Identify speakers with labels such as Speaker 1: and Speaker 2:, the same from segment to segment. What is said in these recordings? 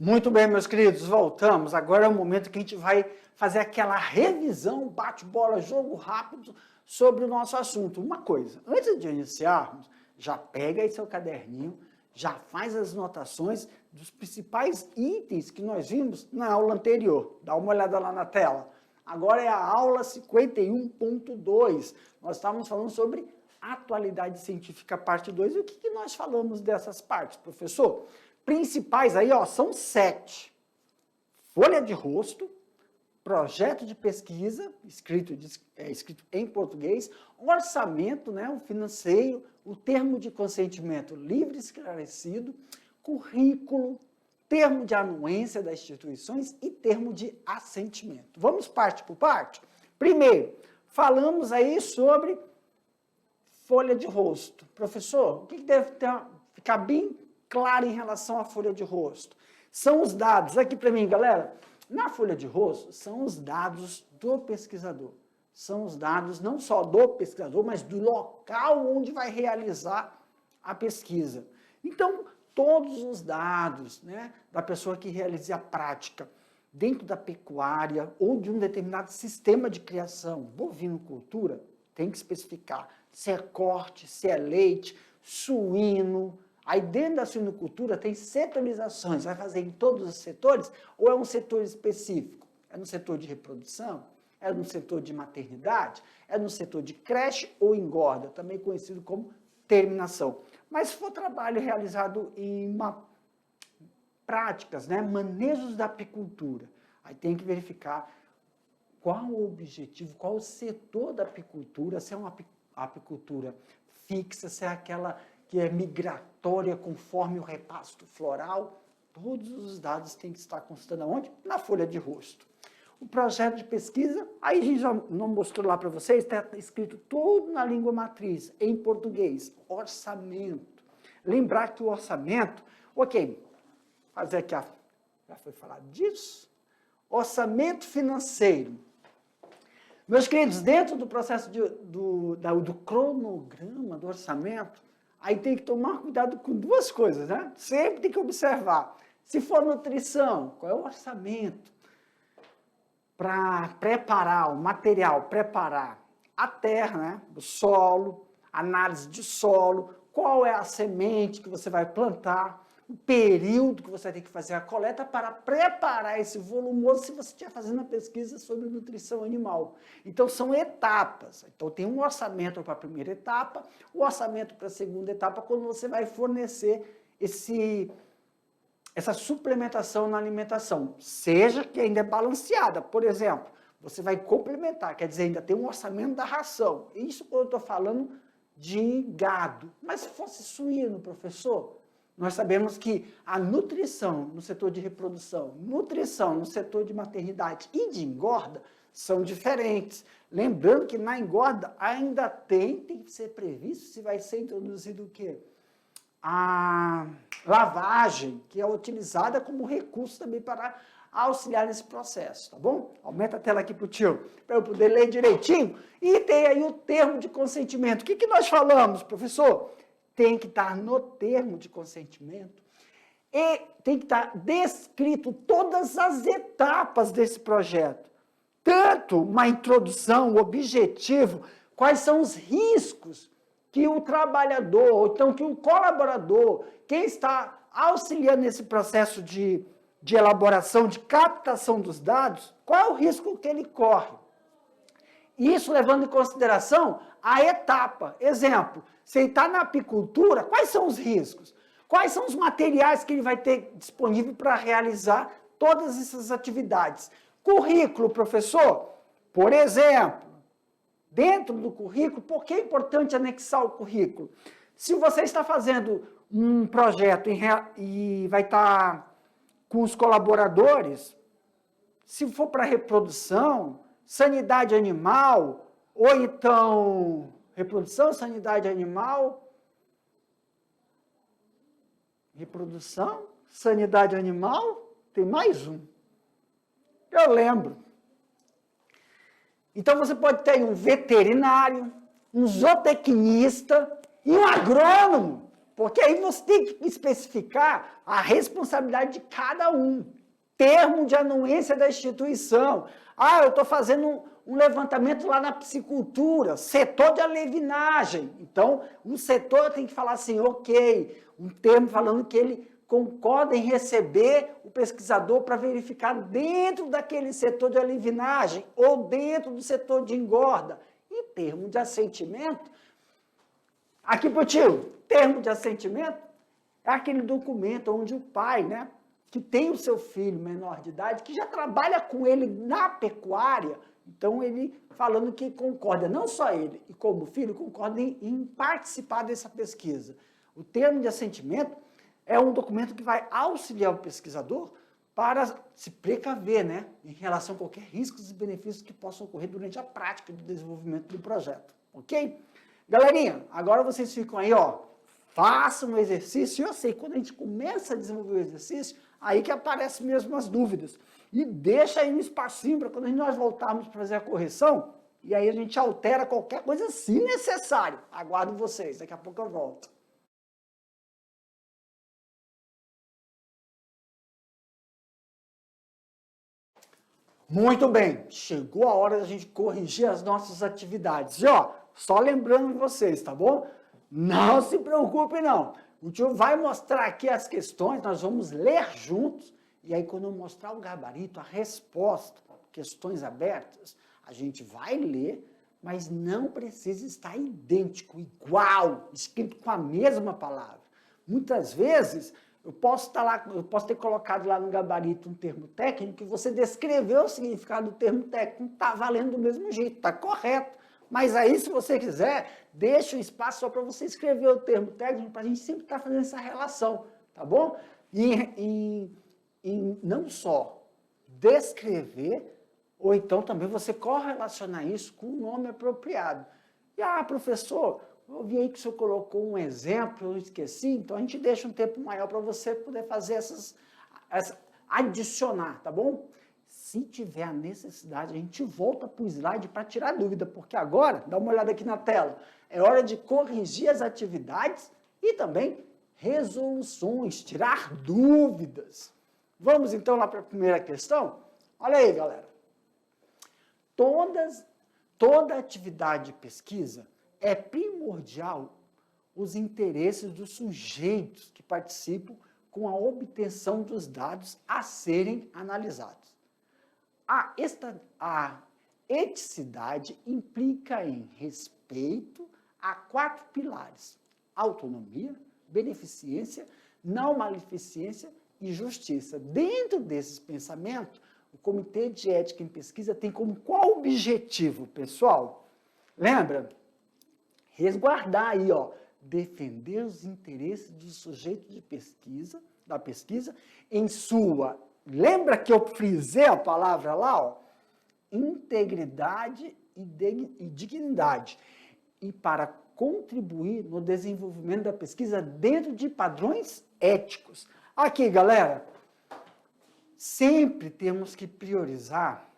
Speaker 1: Muito bem, meus queridos, voltamos. Agora é o momento que a gente vai fazer aquela revisão, bate-bola, jogo rápido sobre o nosso assunto. Uma coisa, antes de iniciarmos, já pega aí seu caderninho, já faz as anotações dos principais itens que nós vimos na aula anterior. Dá uma olhada lá na tela. Agora é a aula 51.2. Nós estávamos falando sobre atualidade científica, parte 2. E o que nós falamos dessas partes, professor? Principais aí, ó, são 7. Folha de rosto, projeto de pesquisa, escrito em português, orçamento, né, o financeiro, o termo de consentimento livre e esclarecido, currículo, termo de anuência das instituições e termo de assentimento. Vamos parte por parte? Primeiro, falamos aí sobre folha de rosto. Professor, o que deve ficar bem claro em relação à folha de rosto? São os dados, aqui para mim, galera, na folha de rosto são os dados do pesquisador. São os dados não só do pesquisador, mas do local onde vai realizar a pesquisa. Então, todos os dados, né, da pessoa que realiza a prática dentro da pecuária ou de um determinado sistema de criação, bovinocultura, tem que especificar se é corte, se é leite, suíno. Aí dentro da suinocultura tem setorizações, vai fazer em todos os setores ou é um setor específico? É no setor de reprodução? É no setor de maternidade? É no setor de creche ou engorda, também conhecido como terminação. Mas se for trabalho realizado em práticas, né, manejos da apicultura, aí tem que verificar qual o objetivo, qual o setor da apicultura, se é uma apicultura fixa, se é aquela que é migratória conforme o repasto floral. Todos os dados têm que estar constando aonde? Na folha de rosto. O projeto de pesquisa, aí a gente já não mostrou lá para vocês, está escrito tudo na língua matriz, em português. Orçamento. Lembrar que o orçamento, ok, fazer aqui, já foi falado disso. Orçamento financeiro. Meus queridos, dentro do processo do cronograma do orçamento, aí tem que tomar cuidado com duas coisas, né? Sempre tem que observar. Se for nutrição, qual é o orçamento para preparar o material, preparar a terra, né? O solo, análise de solo, qual é a semente que você vai plantar, o período que você tem que fazer a coleta para preparar esse volumoso se você estiver fazendo a pesquisa sobre nutrição animal. Então, são etapas. Então, tem um orçamento para a primeira etapa, o orçamento para a segunda etapa, quando você vai fornecer essa suplementação na alimentação, seja que ainda é balanceada. Por exemplo, você vai complementar, quer dizer, ainda tem um orçamento da ração. Isso quando eu estou falando de gado. Mas se fosse suíno, professor, nós sabemos que a nutrição no setor de reprodução, nutrição no setor de maternidade e de engorda são diferentes. Lembrando que na engorda ainda tem que ser previsto se vai ser introduzido o quê? A lavagem, que é utilizada como recurso também para auxiliar nesse processo, tá bom? Aumenta a tela aqui para o tio, para eu poder ler direitinho. E tem aí o termo de consentimento. O que nós falamos, professor? Tem que estar no termo de consentimento e tem que estar descrito todas as etapas desse projeto. Tanto uma introdução, o objetivo, quais são os riscos que o trabalhador, ou então que o colaborador, quem está auxiliando nesse processo de elaboração, de captação dos dados, qual é o risco que ele corre. Isso levando em consideração a etapa. Exemplo, se ele está na apicultura, quais são os riscos? Quais são os materiais que ele vai ter disponível para realizar todas essas atividades? Currículo, professor, por exemplo, dentro do currículo, por que é importante anexar o currículo? Se você está fazendo um projeto e vai estar com os colaboradores, se for para reprodução, sanidade animal, ou então reprodução, sanidade animal, reprodução, sanidade animal, tem mais um. Eu lembro. Então você pode ter um veterinário, um zootecnista e um agrônomo. Porque aí você tem que especificar a responsabilidade de cada um. Termo de anuência da instituição. Ah, eu estou fazendo um levantamento lá na piscicultura, setor de alevinagem. Então, o setor tem que falar assim, ok, um termo falando que ele concorda em receber o pesquisador para verificar dentro daquele setor de alevinagem ou dentro do setor de engorda. E termo de assentimento, aqui para o tio, termo de assentimento é aquele documento onde o pai, né, que tem o seu filho menor de idade, que já trabalha com ele na pecuária, então ele falando que concorda, não só ele, e como filho, concorda em participar dessa pesquisa. O termo de assentimento é um documento que vai auxiliar o pesquisador para se precaver, né, em relação a qualquer riscos e benefícios que possam ocorrer durante a prática do desenvolvimento do projeto, ok? Galerinha, agora vocês ficam aí, ó, façam o exercício. Eu sei, quando a gente começa a desenvolver o exercício, aí que aparecem mesmo as dúvidas. E deixa aí um espacinho para quando nós voltarmos para fazer a correção, e aí a gente altera qualquer coisa se necessário. Aguardo vocês, daqui a pouco eu volto. Muito bem, chegou a hora da gente corrigir as nossas atividades. E ó, só lembrando vocês, tá bom? Não se preocupe não. O tio vai mostrar aqui as questões, nós vamos ler juntos, e aí quando eu mostrar o gabarito, a resposta, questões abertas, a gente vai ler, mas não precisa estar idêntico, igual, escrito com a mesma palavra. Muitas vezes, eu posso ter colocado lá no gabarito um termo técnico e você descreveu o significado do termo técnico, está valendo do mesmo jeito, está correto. Mas aí, se você quiser, deixa um espaço só para você escrever o termo técnico, para a gente sempre estar fazendo essa relação, tá bom? E não só descrever, ou então também você correlacionar isso com um nome apropriado. E, professor, eu vi aí que o senhor colocou um exemplo, eu esqueci, então a gente deixa um tempo maior para você poder fazer adicionar, tá bom? Se tiver a necessidade, a gente volta para o slide para tirar dúvida, porque agora, dá uma olhada aqui na tela, é hora de corrigir as atividades e também resoluções, tirar dúvidas. Vamos então lá para a primeira questão? Olha aí, galera. Toda atividade de pesquisa é primordial os interesses dos sujeitos que participam com a obtenção dos dados a serem analisados. A eticidade implica em respeito a 4 pilares: autonomia, beneficência, não maleficência e justiça. Dentro desses pensamentos, o Comitê de Ética em Pesquisa tem como qual objetivo, pessoal? Lembra? Resguardar aí, ó, defender os interesses do sujeito de pesquisa, da pesquisa, em sua, lembra que eu frisei a palavra lá, ó, integridade e dignidade, e para contribuir no desenvolvimento da pesquisa dentro de padrões éticos. Aqui, galera, sempre temos que priorizar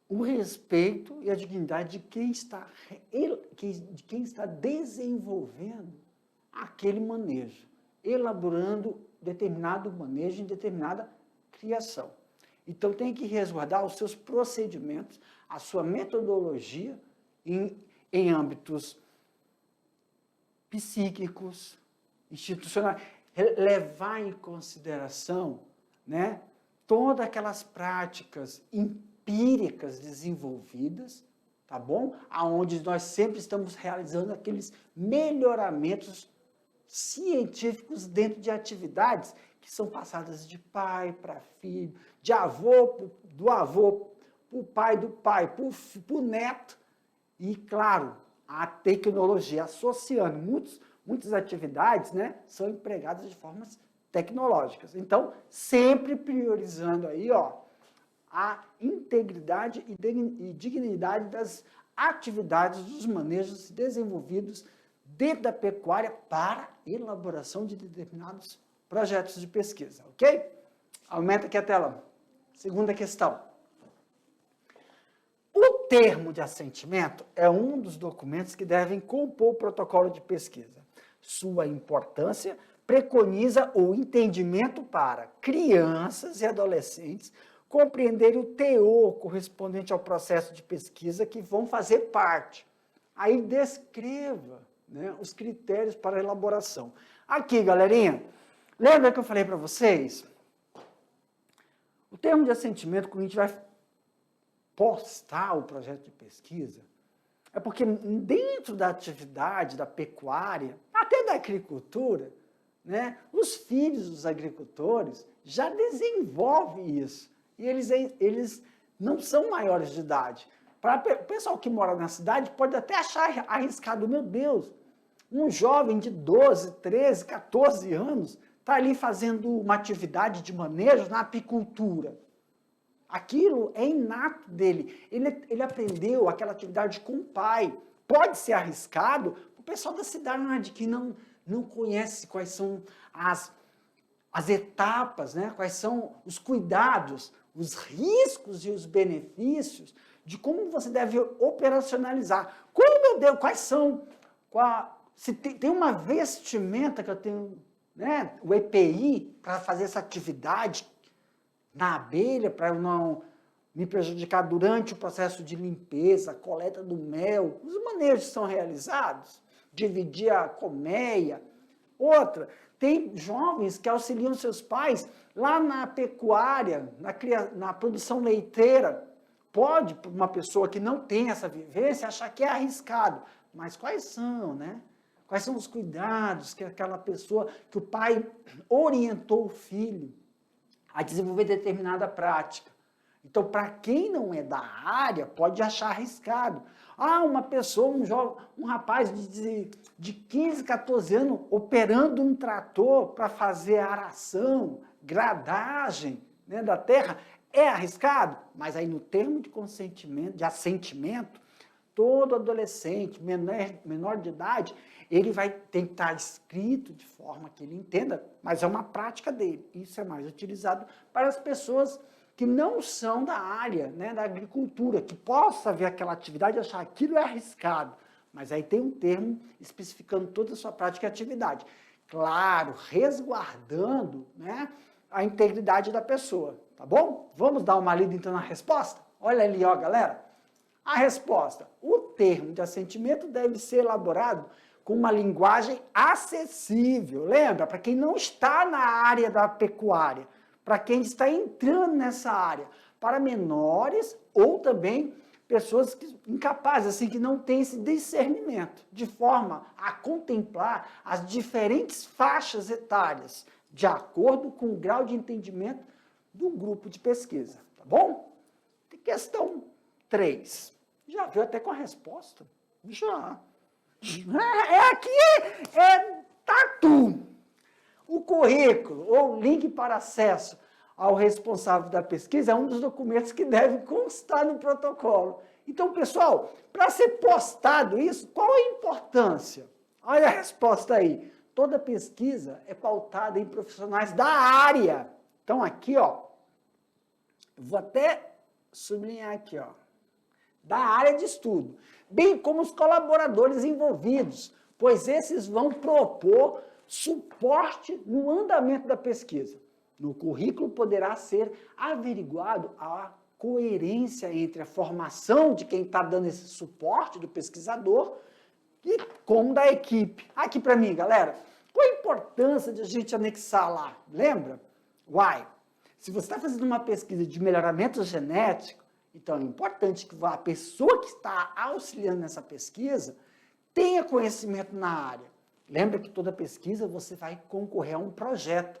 Speaker 1: o respeito e a dignidade de quem está desenvolvendo aquele manejo, elaborando determinado manejo em determinada criação. Então, tem que resguardar os seus procedimentos, a sua metodologia em âmbitos psíquicos, institucionais, levar em consideração, né, todas aquelas práticas empíricas desenvolvidas, tá bom? Aonde nós sempre estamos realizando aqueles melhoramentos científicos dentro de atividades que são passadas de pai para filho, de avô, do avô para o pai do pai, para o neto. E, claro, a tecnologia associando muitas atividades, né, são empregadas de formas tecnológicas. Então, sempre priorizando aí, ó, a integridade e dignidade das atividades, dos manejos desenvolvidos dentro da pecuária para elaboração de determinados projetos de pesquisa, ok? Aumenta aqui a tela. Segunda questão. O termo de assentimento é um dos documentos que devem compor o protocolo de pesquisa. Sua importância preconiza o entendimento para crianças e adolescentes compreenderem o teor correspondente ao processo de pesquisa que vão fazer parte. Aí descreva, né, os critérios para a elaboração. Aqui, galerinha, lembra que eu falei para vocês? O termo de assentimento, quando a gente vai postar o projeto de pesquisa, é porque dentro da atividade da pecuária, até da agricultura, né, os filhos dos agricultores já desenvolvem isso. E eles não são maiores de idade. Para o pessoal que mora na cidade pode até achar arriscado, meu Deus, um jovem de 12, 13, 14 anos está ali fazendo uma atividade de manejo na apicultura. Aquilo é inato dele. Ele aprendeu aquela atividade com o pai. Pode ser arriscado. O pessoal da cidade que não conhece quais são as etapas, né? Quais são os cuidados, os riscos e os benefícios de como você deve operacionalizar. Meu Deus, quais são? Se tem uma vestimenta que eu tenho, né, o EPI, para fazer essa atividade na abelha, para eu não me prejudicar durante o processo de limpeza, coleta do mel, os manejos são realizados, dividir a colmeia. Outra, tem jovens que auxiliam seus pais lá na pecuária, na produção leiteira. Pode, uma pessoa que não tem essa vivência, achar que é arriscado, mas quais são, né? Quais são os cuidados que aquela pessoa, que o pai orientou o filho a desenvolver determinada prática. Então, para quem não é da área, pode achar arriscado. Uma pessoa, um rapaz de 15, 14 anos, operando um trator para fazer aração, gradagem, né, da terra, é arriscado? Mas aí no termo de consentimento, de assentimento, todo adolescente, menor de idade, ele vai ter que estar escrito de forma que ele entenda, mas é uma prática dele. Isso é mais utilizado para as pessoas que não são da área, né, da agricultura, que possa ver aquela atividade e achar aquilo é arriscado. Mas aí tem um termo especificando toda a sua prática e atividade. Claro, resguardando, né, a integridade da pessoa, tá bom? Vamos dar uma lida então na resposta? Olha ali, ó, galera. A resposta: o termo de assentimento deve ser elaborado com uma linguagem acessível. Lembra? Para quem não está na área da pecuária, para quem está entrando nessa área, para menores ou também pessoas incapazes, assim, que não têm esse discernimento, de forma a contemplar as diferentes faixas etárias, de acordo com o grau de entendimento do grupo de pesquisa, tá bom? Questão 3. Já veio até com a resposta? Já. Aqui é tatu. O currículo ou link para acesso ao responsável da pesquisa é um dos documentos que deve constar no protocolo. Então, pessoal, para ser postado isso, qual a importância? Olha a resposta aí. Toda pesquisa é pautada em profissionais da área. Então, aqui, ó, vou até sublinhar aqui, ó, da área de estudo, bem como os colaboradores envolvidos, pois esses vão propor suporte no andamento da pesquisa. No currículo poderá ser averiguado a coerência entre a formação de quem está dando esse suporte, do pesquisador, e com da equipe. Aqui para mim, galera, qual a importância de a gente anexar lá? Lembra? Se você está fazendo uma pesquisa de melhoramento genético, então é importante que a pessoa que está auxiliando nessa pesquisa tenha conhecimento na área. Lembra que toda pesquisa você vai concorrer a um projeto,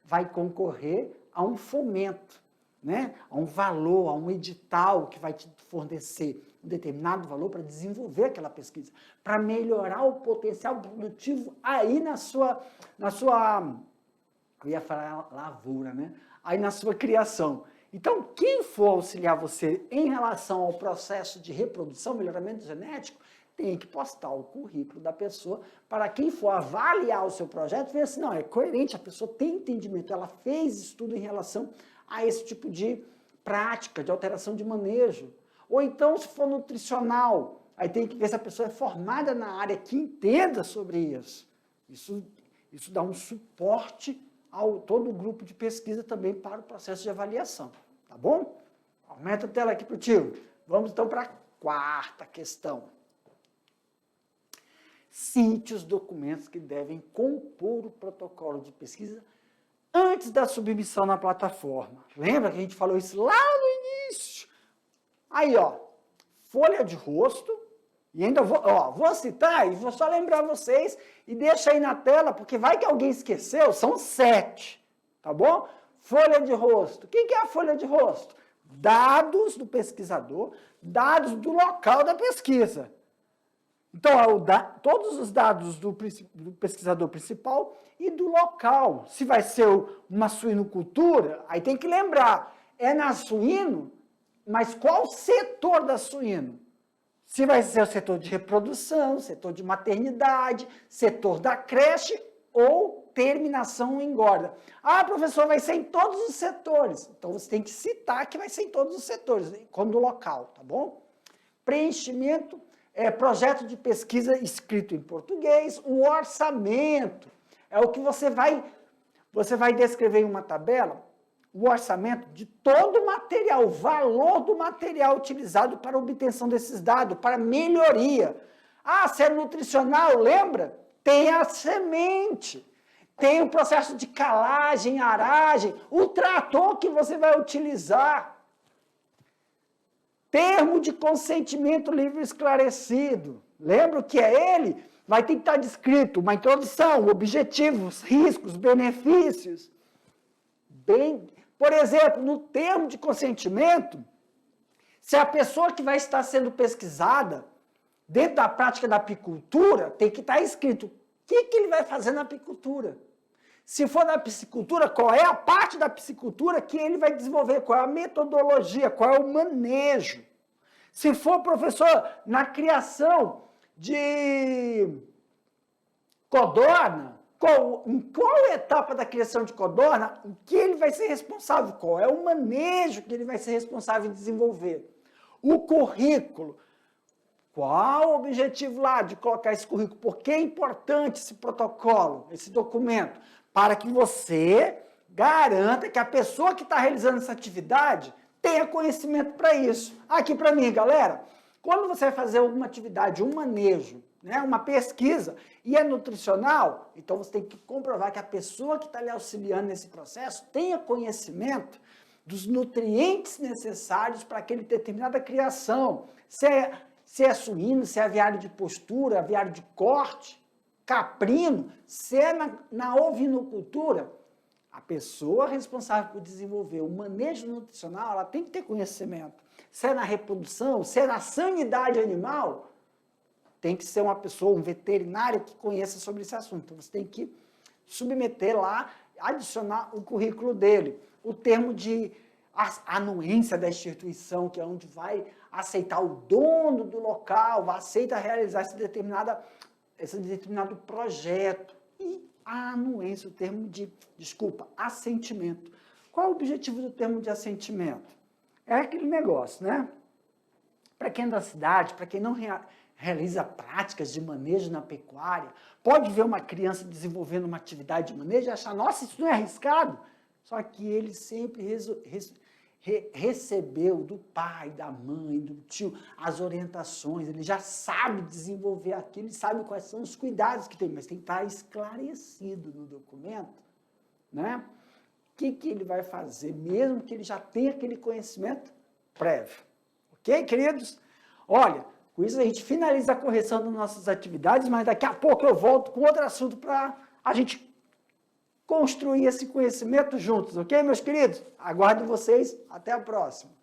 Speaker 1: vai concorrer a um fomento, né? A um valor, a um edital que vai te fornecer um determinado valor para desenvolver aquela pesquisa, para melhorar o potencial produtivo aí na sua, eu ia falar lavoura, né? Aí na sua criação. Então, quem for auxiliar você em relação ao processo de reprodução, melhoramento genético, tem que postar o currículo da pessoa para quem for avaliar o seu projeto, ver assim, não, é coerente, a pessoa tem entendimento, ela fez estudo em relação a esse tipo de prática, de alteração de manejo. Ou então, se for nutricional, Aí tem que ver se a pessoa é formada na área, que entenda sobre isso. Isso dá um suporte ao todo o grupo de pesquisa também para o processo de avaliação. Tá bom? Aumenta a tela aqui para o tio. Vamos então para a quarta questão. Cite os documentos que devem compor o protocolo de pesquisa antes da submissão na plataforma. Lembra que a gente falou isso lá no início? Aí, ó, folha de rosto, e ainda vou citar e vou só lembrar vocês, e deixa aí na tela, porque vai que alguém esqueceu, são 7, tá bom? Folha de rosto. O que é a folha de rosto? Dados do pesquisador, dados do local da pesquisa. Então, todos os dados do pesquisador principal e do local. Se vai ser uma suinocultura, aí tem que lembrar, é na suíno, mas qual setor da suíno? Se vai ser o setor de reprodução, setor de maternidade, setor da creche ou terminação em engorda. Ah, professor, vai ser em todos os setores. Então, você tem que citar que vai ser em todos os setores, como do local, tá bom? Preenchimento, projeto de pesquisa escrito em português, o orçamento. É o que você vai descrever em uma tabela, o orçamento de todo o material, o valor do material utilizado para a obtenção desses dados, para melhoria. Ah, se é nutricional, lembra? Tem a semente, tem o processo de calagem, aragem, o trator que você vai utilizar. Termo de consentimento livre e esclarecido. Lembra o que é ele? Vai ter que estar descrito uma introdução, objetivos, riscos, benefícios. Por exemplo, no termo de consentimento, se a pessoa que vai estar sendo pesquisada, dentro da prática da apicultura, tem que estar escrito o que ele vai fazer na apicultura. Se for na piscicultura, qual é a parte da piscicultura que ele vai desenvolver, qual é a metodologia, qual é o manejo. Se for, professor, na criação de codorna, em qual etapa da criação de codorna, o que ele vai ser responsável, qual é o manejo que ele vai ser responsável em desenvolver. O currículo, qual o objetivo lá de colocar esse currículo, por que é importante esse protocolo, esse documento, para que você garanta que a pessoa que está realizando essa atividade tenha conhecimento para isso. Aqui para mim, galera, quando você vai fazer alguma atividade, um manejo, né, uma pesquisa, e é nutricional, então você tem que comprovar que a pessoa que está lhe auxiliando nesse processo tenha conhecimento dos nutrientes necessários para aquela determinada criação. Se é suíno, se é aviário de postura, aviário de corte, caprino, se é na ovinocultura, a pessoa responsável por desenvolver o manejo nutricional, ela tem que ter conhecimento. Se é na reprodução, se é na sanidade animal, tem que ser uma pessoa, um veterinário que conheça sobre esse assunto. Então, você tem que submeter lá, adicionar o currículo dele. O termo de anuência da instituição, que é onde vai aceitar o dono do local, aceita realizar esse determinado projeto. E a anuência, o termo de, assentimento. Qual é o objetivo do termo de assentimento? É aquele negócio, né? Para quem é da cidade, para quem não realiza práticas de manejo na pecuária, pode ver uma criança desenvolvendo uma atividade de manejo e achar, nossa, isso não é arriscado. Só que ele sempre recebeu do pai, da mãe, do tio, as orientações, ele já sabe desenvolver aquilo, ele sabe quais são os cuidados que tem, mas tem que estar esclarecido no documento, né? O que ele vai fazer, mesmo que ele já tenha aquele conhecimento prévio. Ok, queridos? Olha, com isso a gente finaliza a correção das nossas atividades, mas daqui a pouco eu volto com outro assunto para a gente construir esse conhecimento juntos, ok, meus queridos? Aguardo vocês, até a próxima.